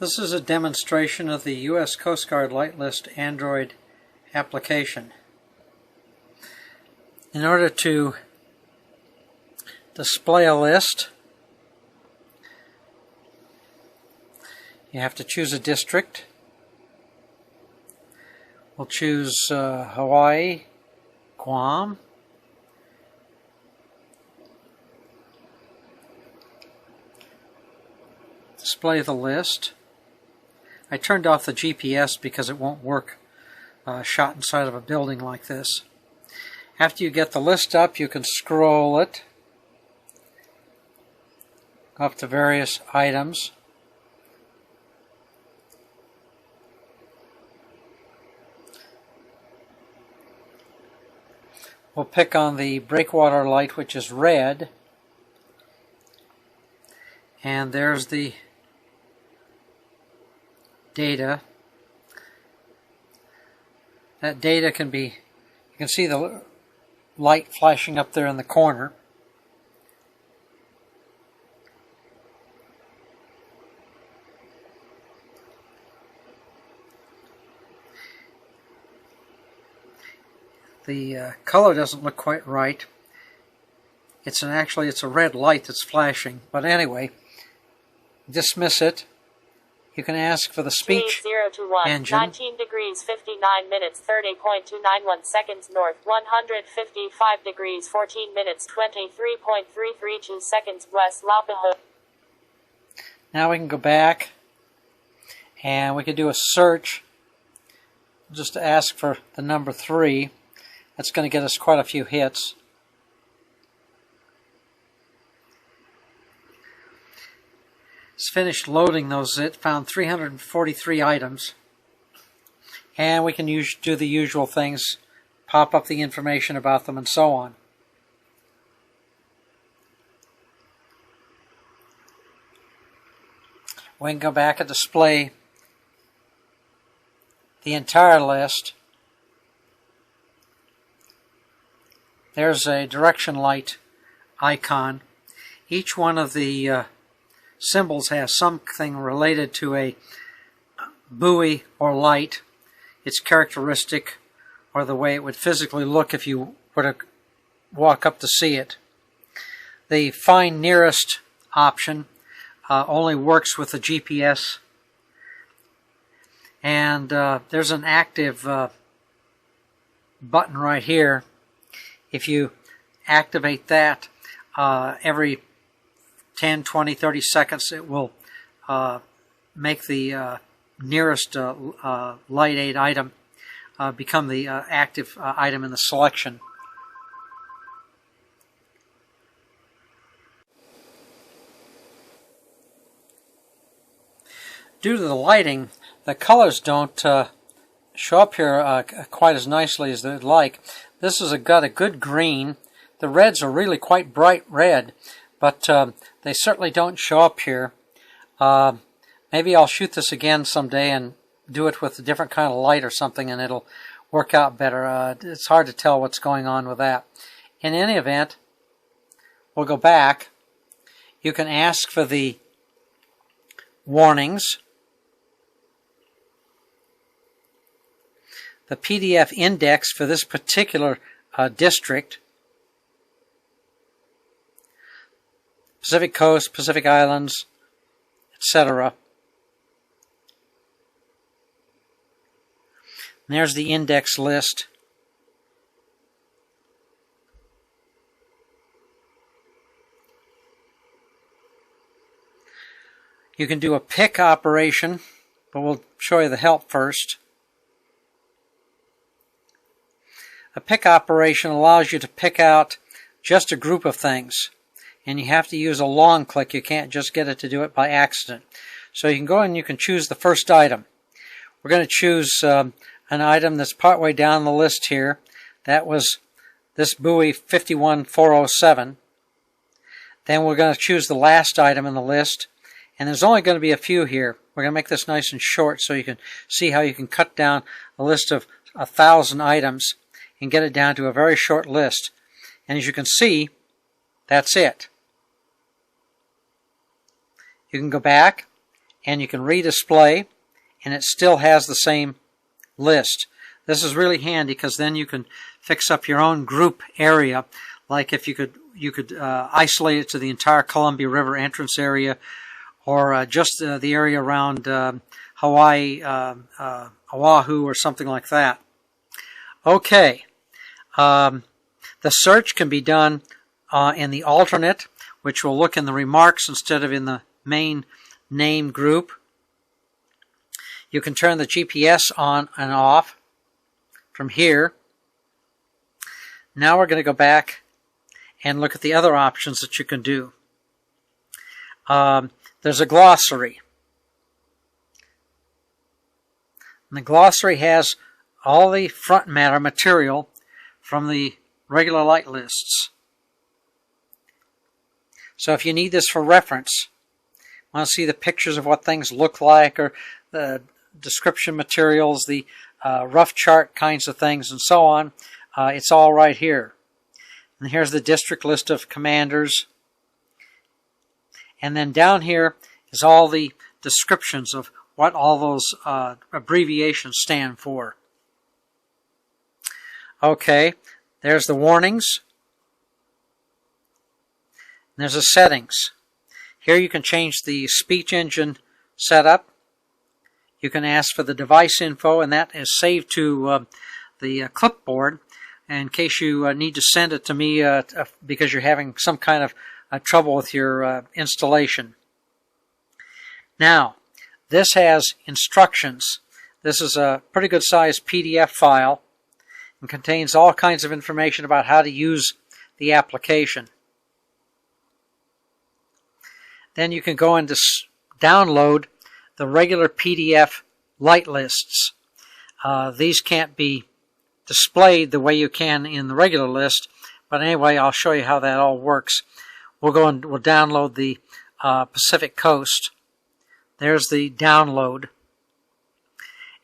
This is a demonstration of the U.S. Coast Guard Light List Android application. In order to display a list, you have to choose a district. We'll choose Hawaii, Guam, display the list. I turned off the GPS because it won't work shot inside of a building like this. After you get the list up, you can scroll it up to various items. We'll pick on the breakwater light, which is red, and there's the data. That data can be, you can see the light flashing up there in the corner. The color doesn't look quite right. Actually it's a red light that's flashing. But anyway, dismiss it. You can ask for the speech 0 to 1, engine. 19 degrees 59 minutes 30.291 seconds north, 155 degrees 14 minutes 23.332 seconds west, Lapaho. Now we can go back and we can do a search. Just to ask for the number 3. That's going to get us quite a few hits. It's finished loading those. It found 343 items. And we can do the usual things, pop up the information about them and so on. We can go back and display the entire list. There's a direction light icon. Each one of the symbols has something related to a buoy or light, its characteristic, or the way it would physically look if you were to walk up to see it. The Find Nearest option only works with the GPS, and there's an active button right here. If you activate that, every 10, 20, 30 seconds it will make the nearest Light Aid item become the active item in the selection. Due to the lighting, the colors don't show up here quite as nicely as they'd like. This has got a good green. The reds are really quite bright red, but they certainly don't show up here. Maybe I'll shoot this again someday and do it with a different kind of light or something, and it'll work out better. It's hard to tell what's going on with that. In any event, we'll go back. You can ask for the warnings. The PDF index for this particular district, Pacific Coast, Pacific Islands, etc. And there's the index list. You can do a pick operation, but we'll show you the help first. A pick operation allows you to pick out just a group of things, and you have to use a long click. You can't just get it to do it by accident. So you can go and you can choose the first item. We're going to choose an item that's partway down the list here. That was this buoy 51407. Then we're going to choose the last item in the list, and there's only going to be a few here. We're going to make this nice and short so you can see how you can cut down a list of 1,000 items and get it down to a very short list. And as you can see, that's it. You can go back and you can redisplay, and it still has the same list. This is really handy because then you can fix up your own group area. Like if you could isolate it to the entire Columbia River entrance area, or just the area around Hawaii, Oahu, or something like that. Okay, the search can be done in the alternate, which will look in the remarks instead of in the main name group. You can turn the GPS on and off from here. Now we're going to go back and look at the other options that you can do. There's a glossary. And the glossary has all the front matter material from the regular light lists. So if you need this for reference, want to see the pictures of what things look like, or the description materials, the rough chart kinds of things, and so on, it's all right here. And here's the district list of commanders. And then down here is all the descriptions of what all those abbreviations stand for. Okay, there's the warnings. And there's the settings. Here you can change the speech engine setup. You can ask for the device info, and that is saved to the clipboard in case you need to send it to me because you're having some kind of trouble with your installation. Now, this has instructions. This is a pretty good sized PDF file and contains all kinds of information about how to use the application. Then you can go and download the regular PDF light lists. These can't be displayed the way you can in the regular list, but anyway, I'll show you how that all works. We'll go and we'll download the Pacific Coast. There's the download.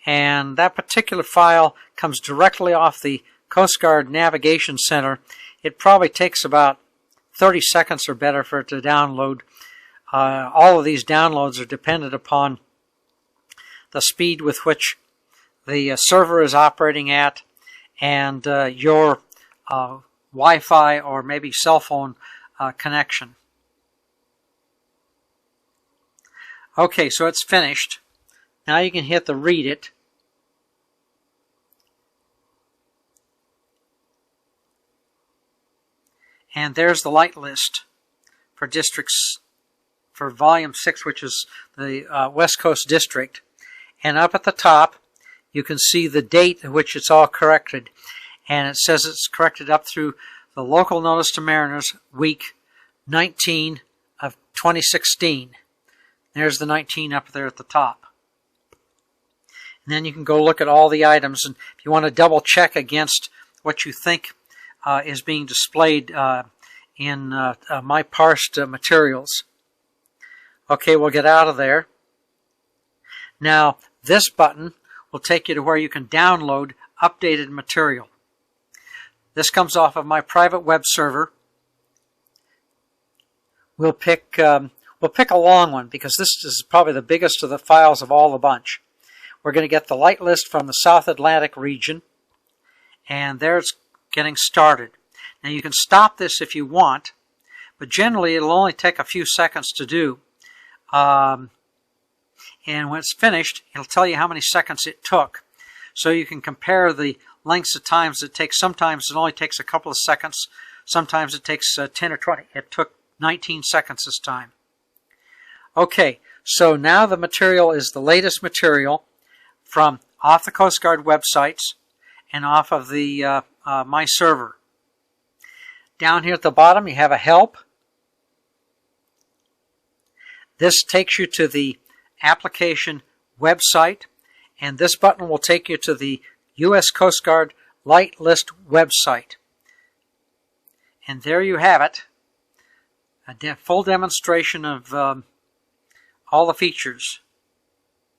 And that particular file comes directly off the Coast Guard Navigation Center. It probably takes about 30 seconds or better for it to download. All of these downloads are dependent upon the speed with which the server is operating at and your Wi-Fi or maybe cell phone connection. Okay, so it's finished. Now you can hit the read it. And there's the light list for districts, for Volume 6, which is the West Coast District. And up at the top, you can see the date at which it's all corrected. And it says it's corrected up through the Local Notice to Mariners, week 19 of 2016. There's the 19 up there at the top. And then you can go look at all the items. And if you want to double check against what you think is being displayed in my parsed materials. Okay, we'll get out of there. Now, this button will take you to where you can download updated material. This comes off of my private web server. We'll pick a long one because this is probably the biggest of the files of all the bunch. We're going to get the light list from the South Atlantic region, and there it's getting started. Now you can stop this if you want, but generally it'll only take a few seconds to do. And when it's finished, it'll tell you how many seconds it took. So you can compare the lengths of times it takes. Sometimes it only takes a couple of seconds. Sometimes it takes 10 or 20. It took 19 seconds this time. Okay, so now the material is the latest material from off the Coast Guard websites and off of the my server. Down here at the bottom you have a help. This takes you to the application website, and this button will take you to the U.S. Coast Guard Light List website. And there you have it, a full demonstration of all the features.